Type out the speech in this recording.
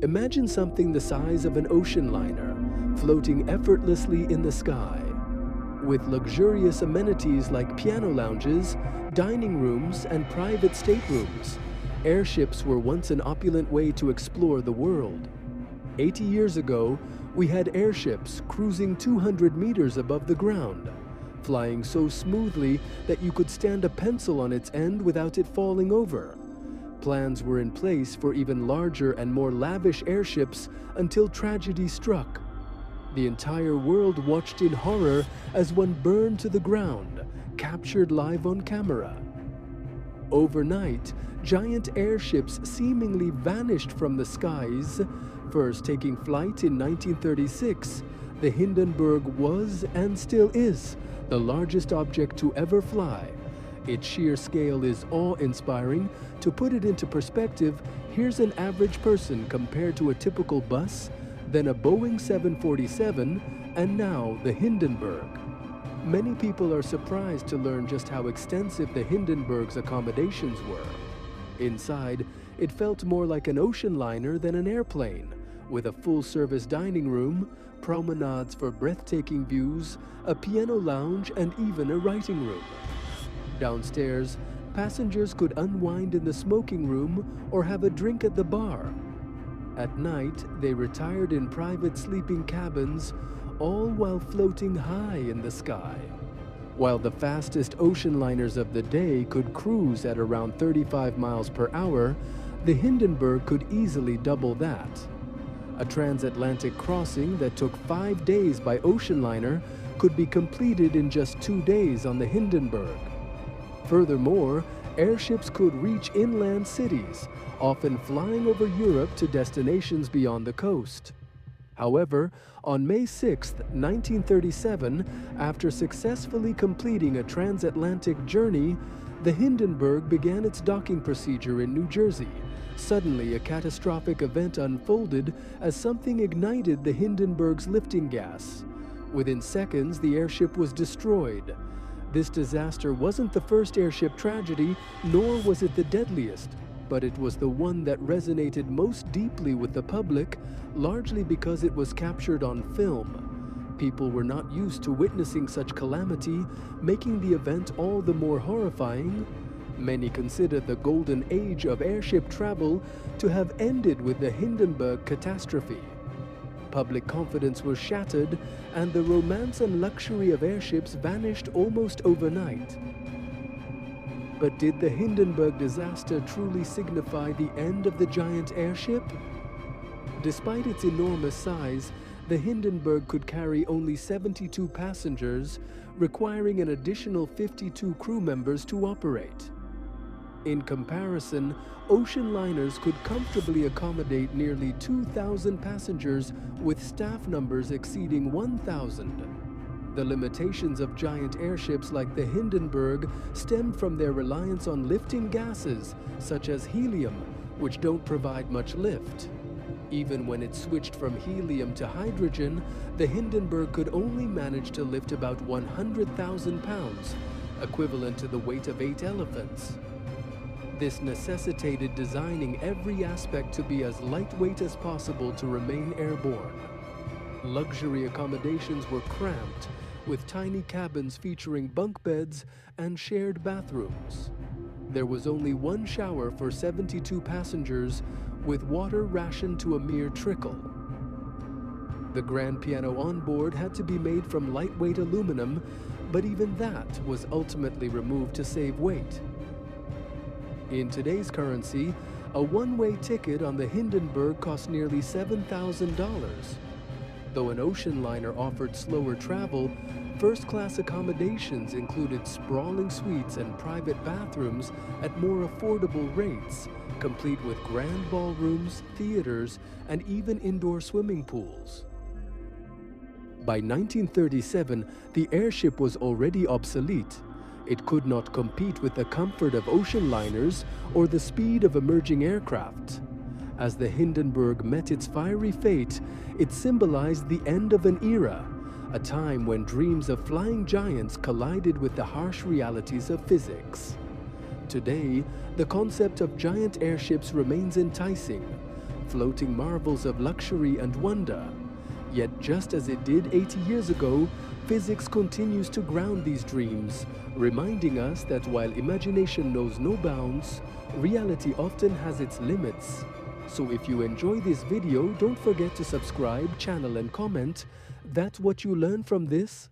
Imagine something the size of an ocean liner, floating effortlessly in the sky. With luxurious amenities like piano lounges, dining rooms, and private staterooms, airships were once an opulent way to explore the world. 80 years ago, we had airships cruising 200 meters above the ground, flying so smoothly that you could stand a pencil on its end without it falling over. Plans were in place for even larger and more lavish airships until tragedy struck. The entire world watched in horror as one burned to the ground, captured live on camera. Overnight, giant airships seemingly vanished from the skies. First taking flight in 1936, the Hindenburg was, and still is, the largest object to ever fly. Its sheer scale is awe-inspiring. To put it into perspective, here's an average person compared to a typical bus, then a Boeing 747, and now the Hindenburg. Many people are surprised to learn just how extensive the Hindenburg's accommodations were. Inside, it felt more like an ocean liner than an airplane, with a full-service dining room, promenades for breathtaking views, a piano lounge, and even a writing room. Downstairs, passengers could unwind in the smoking room or have a drink at the bar. At night, they retired in private sleeping cabins, all while floating high in the sky. While the fastest ocean liners of the day could cruise at around 35 miles per hour, the Hindenburg could easily double that. A transatlantic crossing that took 5 days by ocean liner could be completed in just 2 days on the Hindenburg. Furthermore, airships could reach inland cities, often flying over Europe to destinations beyond the coast. However, on May 6, 1937, after successfully completing a transatlantic journey, the Hindenburg began its docking procedure in New Jersey. Suddenly, a catastrophic event unfolded as something ignited the Hindenburg's lifting gas. Within seconds, the airship was destroyed. This disaster wasn't the first airship tragedy, nor was it the deadliest, but it was the one that resonated most deeply with the public, largely because it was captured on film. People were not used to witnessing such calamity, making the event all the more horrifying. Many consider the golden age of airship travel to have ended with the Hindenburg catastrophe. Public confidence was shattered, and the romance and luxury of airships vanished almost overnight. But did the Hindenburg disaster truly signify the end of the giant airship? Despite its enormous size, the Hindenburg could carry only 72 passengers, requiring an additional 52 crew members to operate. In comparison, ocean liners could comfortably accommodate nearly 2,000 passengers with staff numbers exceeding 1,000. The limitations of giant airships like the Hindenburg stemmed from their reliance on lifting gases, such as helium, which don't provide much lift. Even when it switched from helium to hydrogen, the Hindenburg could only manage to lift about 100,000 pounds, equivalent to the weight of 8 elephants. This necessitated designing every aspect to be as lightweight as possible to remain airborne. Luxury accommodations were cramped, with tiny cabins featuring bunk beds and shared bathrooms. There was only one shower for 72 passengers, with water rationed to a mere trickle. The grand piano on board had to be made from lightweight aluminum, but even that was ultimately removed to save weight. In today's currency, a one-way ticket on the Hindenburg cost nearly $7,000. Though an ocean liner offered slower travel, first-class accommodations included sprawling suites and private bathrooms at more affordable rates, complete with grand ballrooms, theaters, and even indoor swimming pools. By 1937, the airship was already obsolete. It could not compete with the comfort of ocean liners or the speed of emerging aircraft. As the Hindenburg met its fiery fate, it symbolized the end of an era, a time when dreams of flying giants collided with the harsh realities of physics. Today, the concept of giant airships remains enticing. floating marvels of luxury and wonder. Yet just as it did 80 years ago, physics continues to ground these dreams, reminding us that while imagination knows no bounds, reality often has its limits. So if you enjoy this video, don't forget to subscribe, channel and comment. That's what you learn from this.